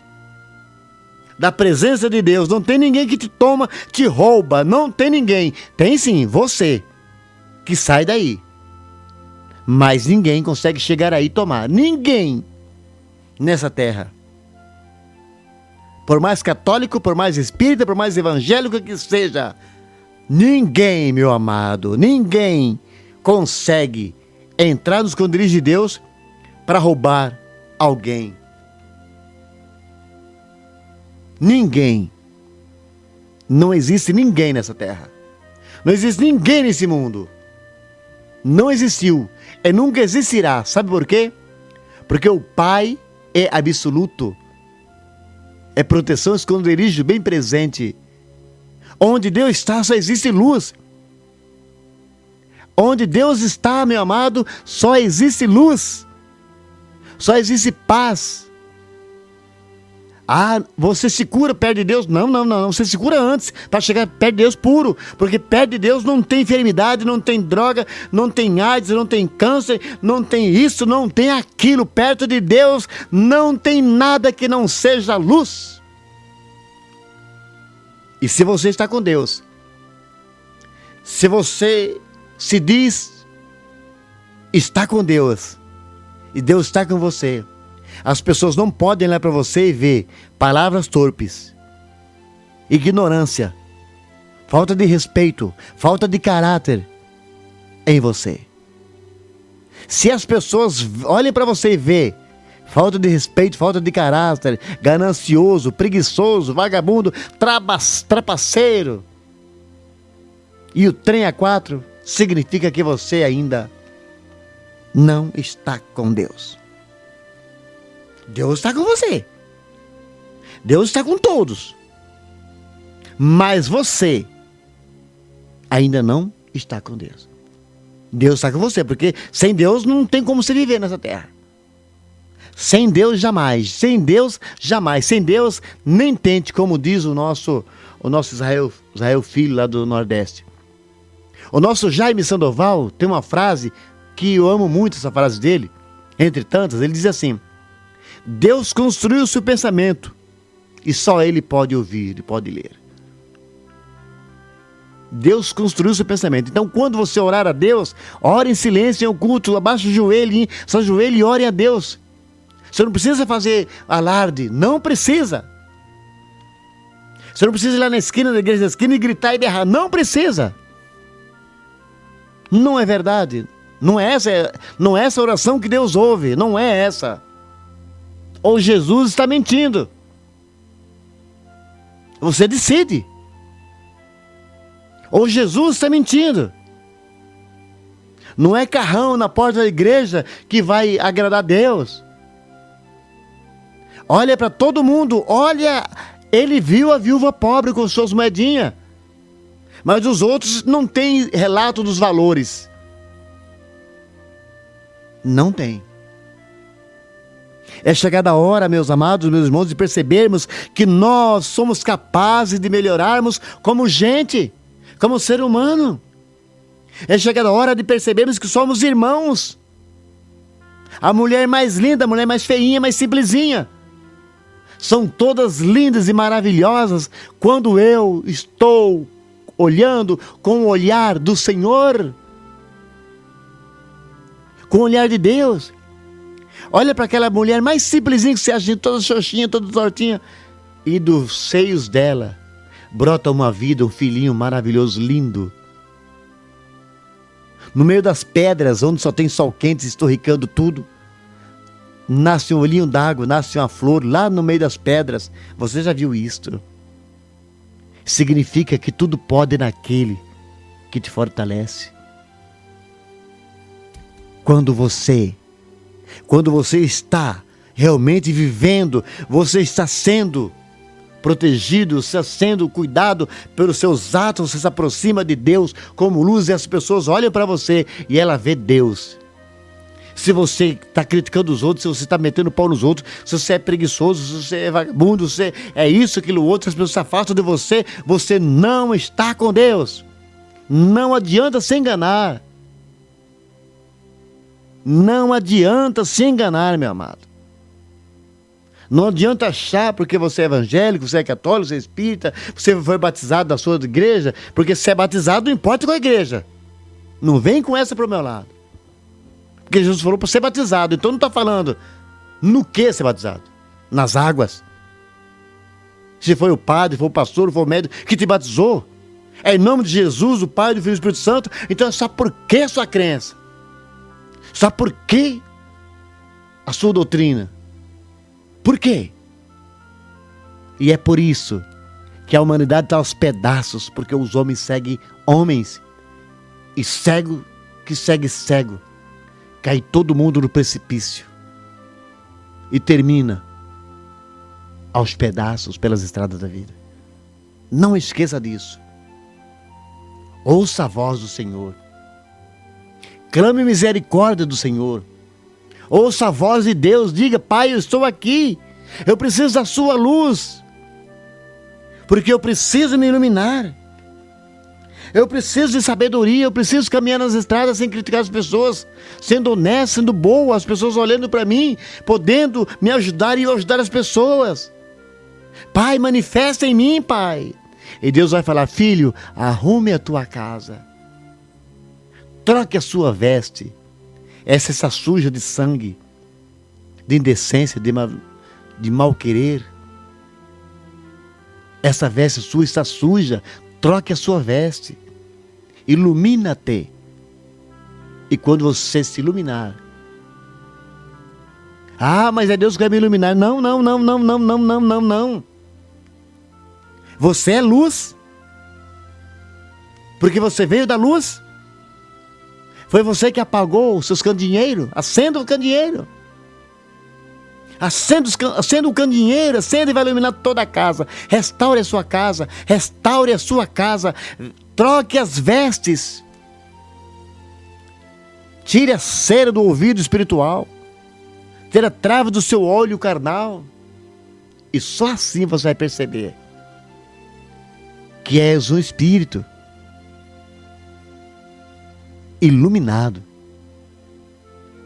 da presença de Deus. Não tem ninguém que te toma, te rouba, não tem ninguém. Tem sim, você, que sai daí, mas ninguém consegue chegar aí e tomar, ninguém nessa terra. Por mais católico, por mais espírita, por mais evangélico que seja, ninguém, meu amado, ninguém consegue entrar nos esconderijos de Deus para roubar alguém. Ninguém. Não existe ninguém nessa terra. Não existe ninguém nesse mundo. Não existiu e nunca existirá. Sabe por quê? Porque o Pai é absoluto. É proteção, esconderijo bem presente. Onde Deus está, só existe luz. Onde Deus está, meu amado, só existe luz. Só existe paz. Ah, você se cura perto de Deus? Não. Você se cura antes para chegar perto de Deus puro. Porque perto de Deus não tem enfermidade, não tem droga, não tem AIDS, não tem câncer, não tem isso, não tem aquilo. Perto de Deus não tem nada que não seja luz. E se você está com Deus, se você se diz está com Deus e Deus está com você, as pessoas não podem olhar para você e ver palavras torpes, ignorância, falta de respeito, falta de caráter em você. Se as pessoas olhem para você e ver falta de respeito, falta de caráter, ganancioso, preguiçoso, vagabundo, trapaceiro, e o trem a 4, significa que você ainda não está com Deus. Deus está com você. Deus está com todos. Mas você ainda não está com Deus. Deus está com você, porque sem Deus não tem como você viver nessa terra. Sem Deus jamais. Sem Deus jamais. Sem Deus nem tente, como diz o nosso Israel Filho lá do Nordeste. O nosso Jaime Sandoval tem uma frase que eu amo muito, essa frase dele. Entre tantas, ele diz assim: Deus construiu o seu pensamento e só Ele pode ouvir e pode ler. Deus construiu o seu pensamento. Então, quando você orar a Deus, ore em silêncio, em oculto, abaixe o joelho, se ajoelhe e ore a Deus. Você não precisa fazer alarde, não precisa. Você não precisa ir lá na esquina da igreja, e gritar e berrar, não precisa. Não é verdade. Não é essa oração que Deus ouve, não é essa. Ou Jesus está mentindo. Você decide. Ou Jesus está mentindo. Não é carrão na porta da igreja que vai agradar a Deus. Olha para todo mundo. Olha, ele viu a viúva pobre com suas moedinhas. Mas os outros não têm relato dos valores. Não tem. É chegada a hora, meus amados, meus irmãos, de percebermos que nós somos capazes de melhorarmos como gente, como ser humano. É chegada a hora de percebermos que somos irmãos. A mulher mais linda, a mulher mais feinha, mais simplesinha, são todas lindas e maravilhosas quando eu estou olhando com o olhar do Senhor, com o olhar de Deus. Olha para aquela mulher mais simplesinha que você acha, toda xoxinha, toda tortinha, e dos seios dela brota uma vida, um filhinho maravilhoso, lindo. No meio das pedras, onde só tem sol quente estorricando tudo, nasce um olhinho d'água, nasce uma flor lá no meio das pedras. Você já viu isto? Significa que tudo pode naquele que te fortalece. Quando você está realmente vivendo, você está sendo protegido, está sendo cuidado pelos seus atos, você se aproxima de Deus como luz e as pessoas olham para você e ela vê Deus. Se você está criticando os outros, se você está metendo pau nos outros, se você é preguiçoso, se você é vagabundo, se você é isso, aquilo, outro, as pessoas se afastam de você, você não está com Deus. Não adianta se enganar. Não adianta se enganar, meu amado. Não adianta achar porque você é evangélico, você é católico, você é espírita, você foi batizado da sua igreja, porque se é batizado não importa qual igreja. Não vem com essa para o meu lado. Porque Jesus falou para ser batizado, então não está falando no que ser batizado? Nas águas. Se foi o padre, foi o pastor, foi o médico que te batizou, é em nome de Jesus, o Pai, do Filho e do Espírito Santo, então sabe por que a sua crença? Sabe por que a sua doutrina? Por quê? E é por isso que a humanidade está aos pedaços, porque os homens seguem homens, e cego que segue cego, cai todo mundo no precipício e termina aos pedaços pelas estradas da vida. Não esqueça disso. Ouça a voz do Senhor. Clame misericórdia do Senhor. Ouça a voz de Deus, diga: Pai, eu estou aqui, eu preciso da sua luz, porque eu preciso me iluminar, eu preciso de sabedoria, eu preciso caminhar nas estradas sem criticar as pessoas, sendo honesto, sendo bom, as pessoas olhando para mim, podendo me ajudar e eu ajudar as pessoas. Pai, manifesta em mim, Pai. E Deus vai falar: filho, arrume a tua casa, troque a sua veste, essa está suja de sangue, de indecência, de mal querer. Essa veste sua está suja, troque a sua veste, ilumina-te. E quando você se iluminar, mas é Deus que vai me iluminar. Não. Você é luz, porque você veio da luz. Foi você que apagou os seus candeeiros. Acenda o candeeiro. Acenda o candeeiro, acenda e vai iluminar toda a casa. Restaure a sua casa, restaure a sua casa. Troque as vestes. Tire a cera do ouvido espiritual. Tire a trava do seu olho carnal. E só assim você vai perceber que és um espírito iluminado.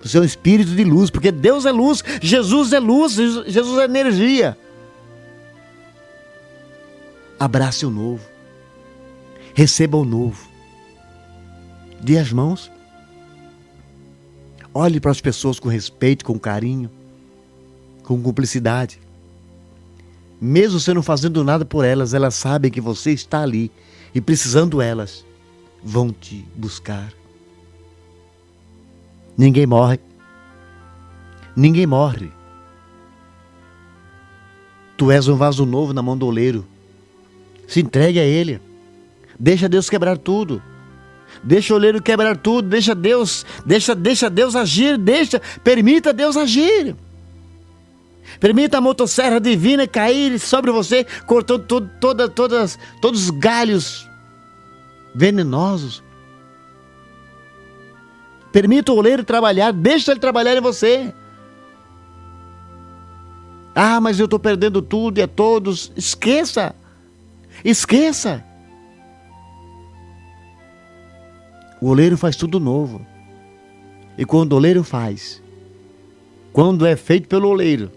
Você é um espírito de luz, porque Deus é luz, Jesus é energia. Abrace o novo, receba o novo, dê as mãos, olhe para as pessoas com respeito, com carinho, com cumplicidade. Mesmo você não fazendo nada por elas, elas sabem que você está ali e precisando elas, vão te buscar. Ninguém morre. Ninguém morre. Tu és um vaso novo na mão do oleiro. Se entregue a Ele. Deixa Deus quebrar tudo. Deixa o oleiro quebrar tudo. Deixa Deus agir. Permita Deus agir. Permita a motosserra divina cair sobre você, cortando todos os galhos venenosos. Permita o oleiro trabalhar, deixa ele trabalhar em você. Mas eu estou perdendo tudo e a todos. Esqueça. O oleiro faz tudo novo. E quando o oleiro faz, quando é feito pelo oleiro,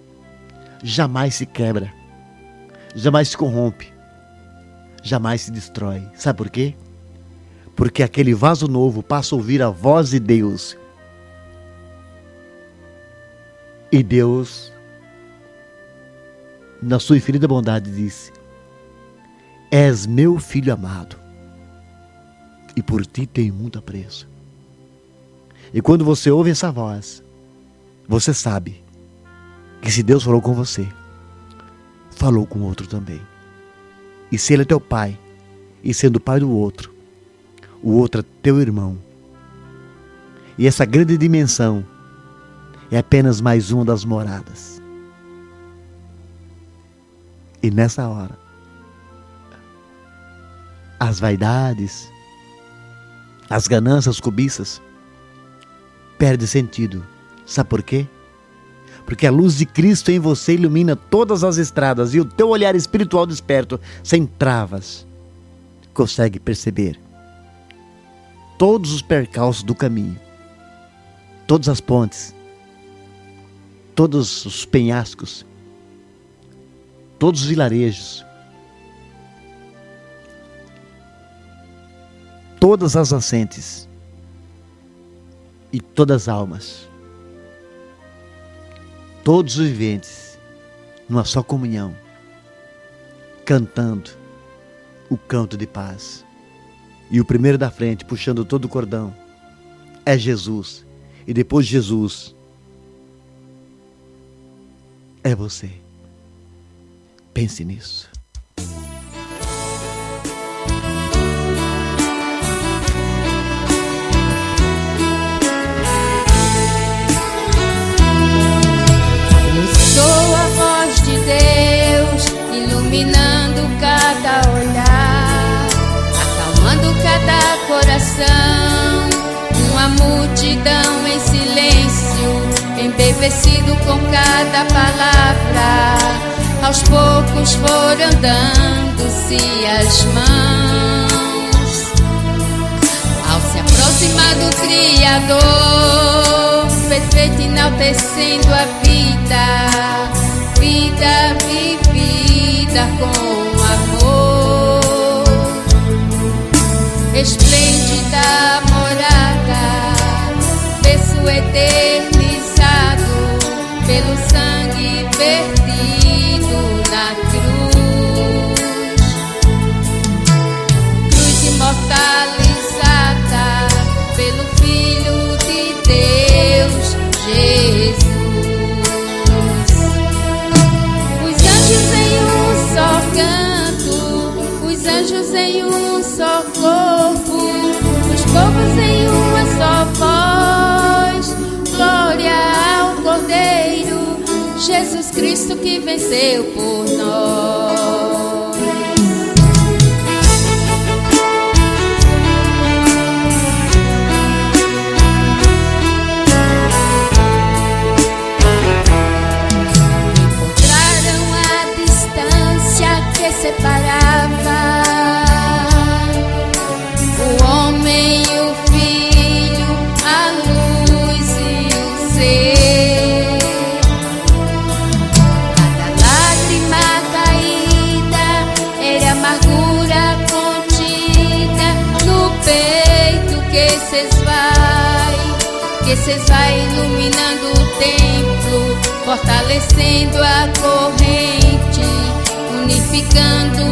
jamais se quebra, jamais se corrompe, jamais se destrói. Sabe por quê? Porque aquele vaso novo passa a ouvir a voz de Deus. E Deus, na sua infinita bondade, disse: és meu filho amado, e por ti tenho muito apreço. E quando você ouve essa voz, você sabe que se Deus falou com você, falou com o outro também. E se Ele é teu pai, e sendo pai do outro, o outro é teu irmão. E essa grande dimensão é apenas mais uma das moradas. E nessa hora, as vaidades, as ganâncias, as cobiças, perdem sentido. Sabe por quê? Porque a luz de Cristo em você ilumina todas as estradas e o teu olhar espiritual desperto, sem travas, consegue perceber todos os percalços do caminho, todas as pontes, todos os penhascos, todos os vilarejos, todas as nascentes e todas as almas, todos os viventes, numa só comunhão, cantando o canto de paz. E o primeiro da frente, puxando todo o cordão, é Jesus. E depois de Jesus, é você. Pense nisso. Eu sou a voz de Deus, iluminando cada olhar, acalmando cada coração, uma multidão em silêncio, em ensevecido com cada palavra, aos poucos foram dando-se as mãos. Ao se aproximar do Criador, perfeito enaltecendo a vida, vida vivida com amor. Esplêndida morada, berço eternizado pelo sangue vertido na cruz. Cruz imortalizada pelo Filho de Deus, Jesus. Os anjos em um só canto, os anjos em um só corpo, os povos em uma só voz. Glória ao Cordeiro, Jesus Cristo que venceu por nós. Encontraram a distância que separava o homem e o filho, a luz e o ser. Cada lágrima caída era amargura contida no peito que s'esvai iluminando o templo, fortalecendo a corrente, unificando o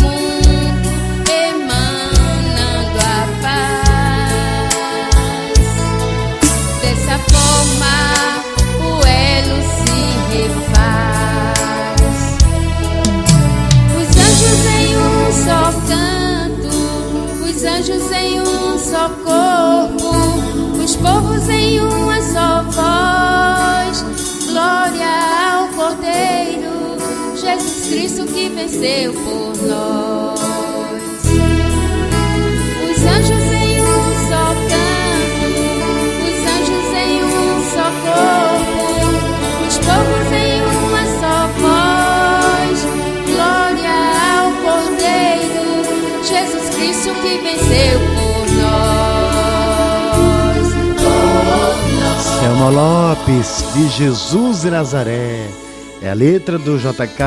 mundo, emanando a paz. Dessa forma o elo se refaz. Os anjos em um só canto, os anjos em um só corpo, os povos em uma só voz. Glória ao Cordeiro, Jesus Cristo que venceu por nós. Os anjos em um só canto, os anjos em um só corpo, os povos em uma só voz. Glória ao Cordeiro, Jesus Cristo que venceu por nós. Selma Lopes, de Jesus de Nazaré. É a letra do JK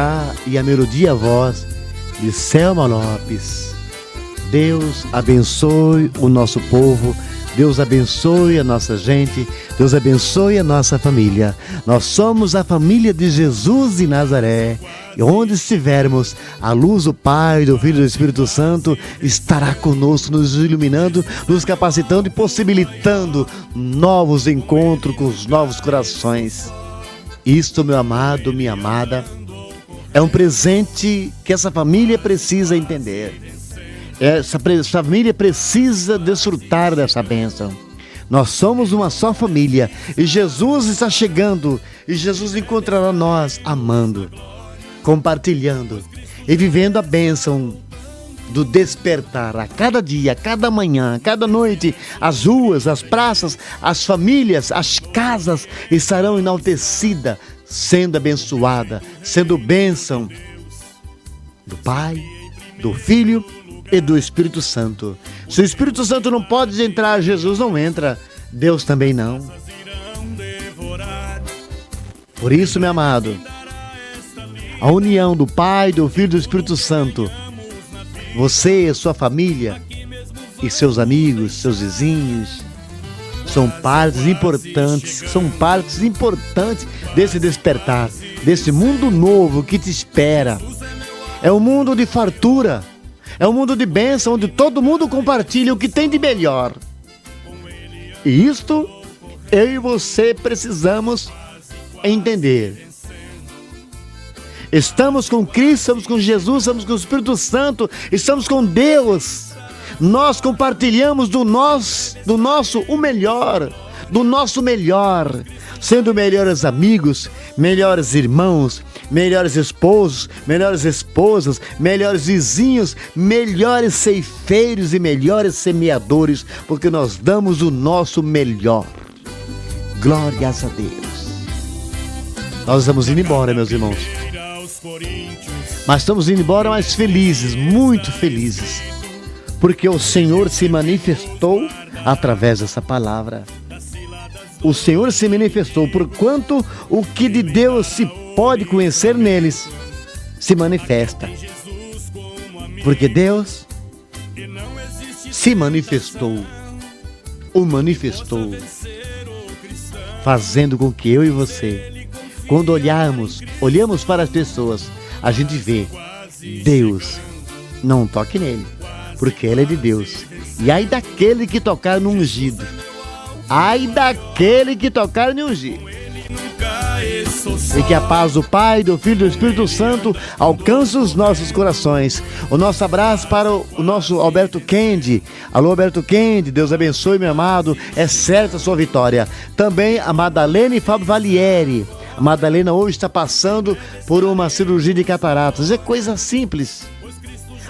e a melodia, a voz de Selma Lopes. Deus abençoe o nosso povo, Deus abençoe a nossa gente, Deus abençoe a nossa família. Nós somos a família de Jesus de Nazaré. E onde estivermos, a luz do Pai, do Filho e do Espírito Santo estará conosco, nos iluminando, nos capacitando e possibilitando novos encontros com os novos corações. Isto, meu amado, minha amada, é um presente que essa família precisa entender. Essa família precisa desfrutar dessa bênção. Nós somos uma só família e Jesus está chegando e Jesus encontrará nós amando, compartilhando e vivendo a bênção do despertar a cada dia, a cada manhã, a cada noite. As ruas, as praças, as famílias, as casas estarão enaltecidas, sendo abençoada, sendo bênção do Pai, do Filho e do Espírito Santo. Se o Espírito Santo não pode entrar, Jesus não entra, Deus também não. Por isso, meu amado, a união do Pai, do Filho e do Espírito Santo, você, sua família e seus amigos, seus vizinhos, são partes importantes desse despertar, desse mundo novo que te espera. É um mundo de fartura, é um mundo de bênção, onde todo mundo compartilha o que tem de melhor. E isto, eu e você precisamos entender. Estamos com Cristo, estamos com Jesus, estamos com o Espírito Santo, estamos com Deus. Nós compartilhamos do nosso melhor, sendo melhores amigos, melhores irmãos, melhores esposos, melhores esposas, melhores vizinhos, melhores ceifeiros e melhores semeadores, porque nós damos o nosso melhor. Glórias a Deus. Nós estamos indo embora, meus irmãos. Mas estamos indo embora mais felizes, muito felizes. Porque o Senhor se manifestou através dessa palavra. O Senhor se manifestou, porquanto o que de Deus se pode conhecer neles se manifesta. Porque Deus se manifestou, o manifestou, fazendo com que eu e você, quando olhamos para as pessoas, a gente vê Deus. Não toque nele, porque ele é de Deus. E ai daquele que tocar no ungido. Ai daquele que tocar no ungido. E que a paz do Pai, do Filho e do Espírito Santo alcance os nossos corações. O nosso abraço para o nosso Alberto Kendi. Alô, Alberto Kendi, Deus abençoe, meu amado. É certa a sua vitória. Também a Madalena e Fábio Valieri. A Madalena hoje está passando por uma cirurgia de cataratas. É coisa simples.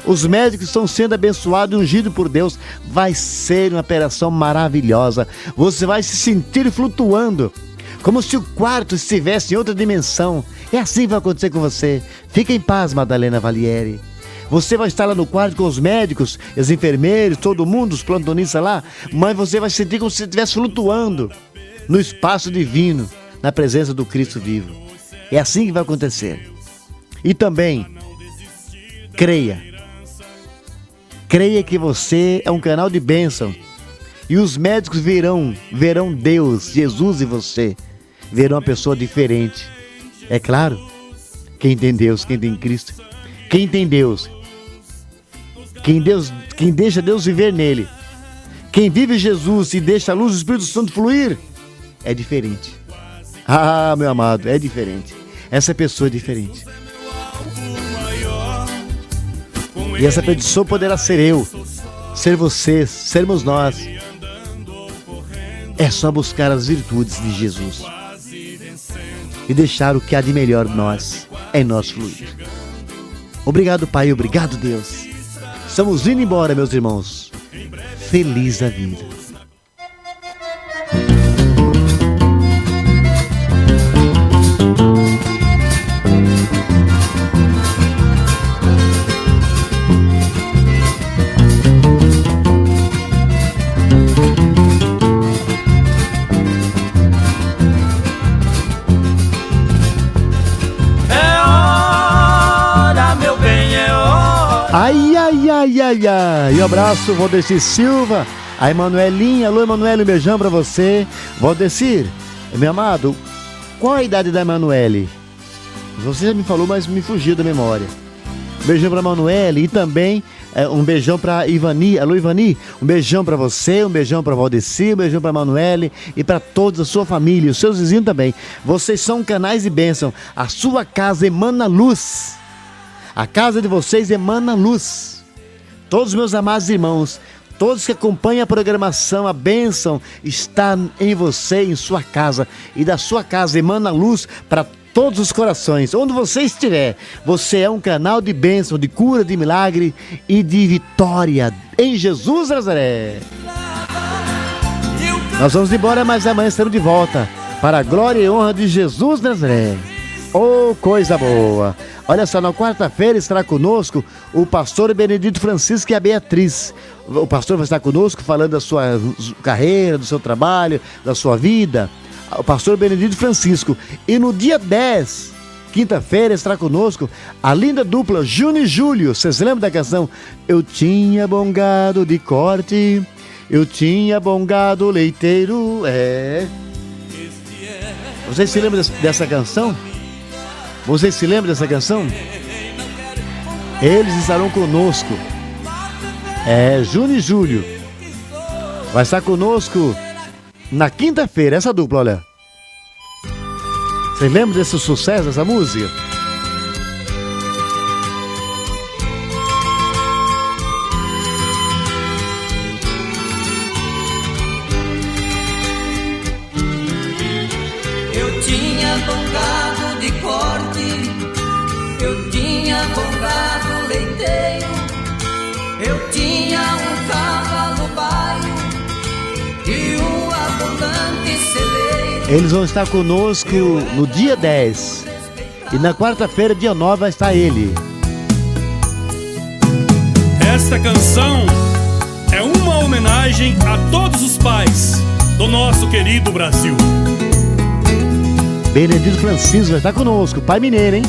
Os médicos estão sendo abençoados e ungidos por Deus. Vai ser uma operação maravilhosa. Você vai se sentir flutuando, como se o quarto estivesse em outra dimensão. É assim que vai acontecer com você. Fica em paz, Madalena Valieri. Você vai estar lá no quarto com os médicos, os enfermeiros, todo mundo, os plantonistas lá, mas você vai sentir como se estivesse flutuando no espaço divino, na presença do Cristo vivo. É assim que vai acontecer. E também, creia que você é um canal de bênção. E os médicos verão Deus, Jesus e você. Verão uma pessoa diferente. É claro, quem tem Deus, quem tem Cristo, quem tem Deus, quem deixa Deus viver nele, quem vive Jesus e deixa a luz do Espírito Santo fluir, é diferente. Ah, meu amado, é diferente. Essa pessoa é diferente. E essa pessoa poderá ser eu, ser você, sermos nós. É só buscar as virtudes de Jesus e deixar o que há de melhor em nós fluir. Obrigado, Pai, obrigado, Deus. Estamos indo embora, meus irmãos. Feliz a vida. Ai. E um abraço, Valdecir Silva, a Emanuelinha. Alô, Emanuele, um beijão pra você. Valdecir, meu amado, qual a idade da Emanuele? Você já me falou, mas me fugiu da memória. Um beijão pra Emanuele e também um beijão pra Ivani. Alô, Ivani, um beijão pra você, um beijão pra Valdecir, um beijão pra Emanuele e pra toda a sua família, os seus vizinhos também. Vocês são canais de bênção. A sua casa emana luz. A casa de vocês emana luz. Todos os meus amados irmãos, todos que acompanham a programação, a bênção está em você, em sua casa. E da sua casa emana luz para todos os corações. Onde você estiver, você é um canal de bênção, de cura, de milagre e de vitória em Jesus Nazaré. Nós vamos embora, mas amanhã estaremos de volta para a glória e honra de Jesus Nazaré. Oh, coisa boa! Olha só, na quarta-feira estará conosco o pastor Benedito Francisco e a Beatriz. O pastor vai estar conosco falando da sua carreira, do seu trabalho, da sua vida. O pastor Benedito Francisco. E no dia 10, quinta-feira, estará conosco a linda dupla Júnior e Júlio. Vocês lembram da canção? Eu tinha bom gado de corte, eu tinha bom gado leiteiro. Vocês se lembram dessa canção? Vocês se lembram dessa canção? Eles estarão conosco. Júnior e Júlio. Vai estar conosco na quinta-feira, essa dupla, olha. Vocês lembram desse sucesso, dessa música? Eu tinha bom gado de corte, eu tinha bom gado leiteiro, eu tinha um cavalo baio e um abundante celeiro. Eles vão estar conosco no dia 10. E na quarta-feira, dia 9, vai estar ele. Esta canção é uma homenagem a todos os pais do nosso querido Brasil. Benedito Francisco vai estar conosco, pai mineiro, hein?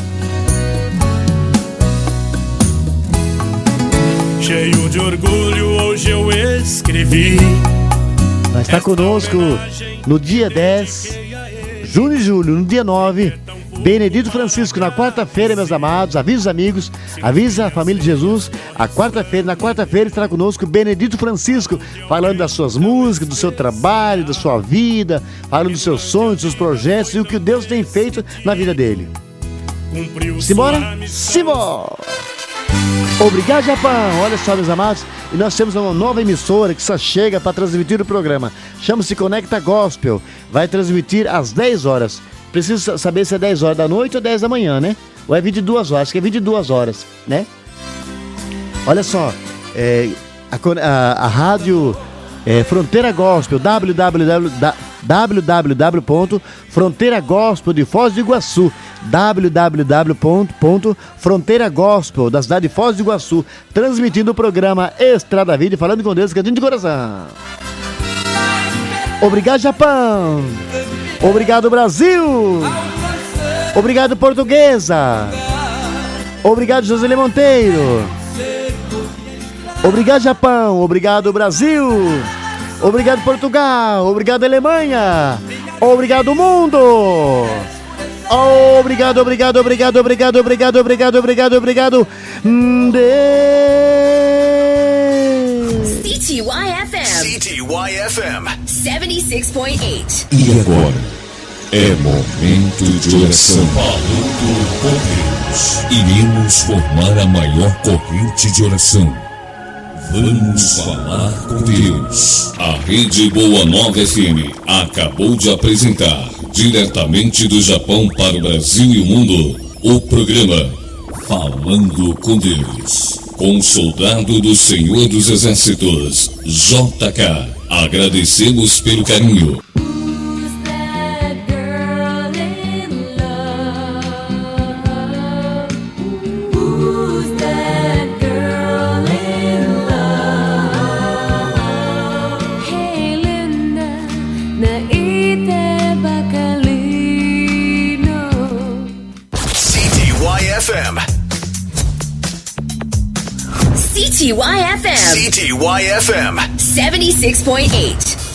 Cheio de orgulho, hoje eu escrevi. Vai estar conosco no dia 10, junho e julho, no dia 9, Benedito Francisco. Na quarta-feira, meus amados, avisa os amigos, avisa a família de Jesus. Na quarta-feira estará conosco Benedito Francisco, falando das suas músicas, do seu trabalho, da sua vida, falando dos seus sonhos, dos seus projetos e o que Deus tem feito na vida dele. Simbora? Simbora! Obrigado, Japão! Olha só, meus amados, e nós temos uma nova emissora que só chega para transmitir o programa. Chama-se Conecta Gospel. Vai transmitir às 10 horas. Preciso saber se é 10 horas da noite ou 10 da manhã, né? Ou é 22 horas, acho que é 22 horas, né? Olha só, a rádio Fronteira Gospel, www.Fronteira Gospel de Foz do Iguaçu, www.Fronteira Gospel da cidade de Foz do Iguaçu, transmitindo o programa Estrada Vida e falando com Deus, cantinho de coração. Obrigado, Japão! Obrigado, Brasil! Obrigado, Portuguesa! Obrigado, José Monteiro! Obrigado, Japão! Obrigado, Brasil! Obrigado, Portugal! Obrigado, Alemanha! Obrigado, mundo! Obrigado, obrigado, obrigado, obrigado, obrigado, obrigado, obrigado, obrigado! CTYFM 76.8. E agora é momento de oração. Falando com Deus. Iremos formar a maior corrente de oração. Vamos falar com Deus. A Rede Boa Nova FM acabou de apresentar, diretamente do Japão para o Brasil e o mundo, o programa Falando com Deus, com o soldado do Senhor dos Exércitos, JK. Agradecemos pelo carinho. CTYFM 76.8.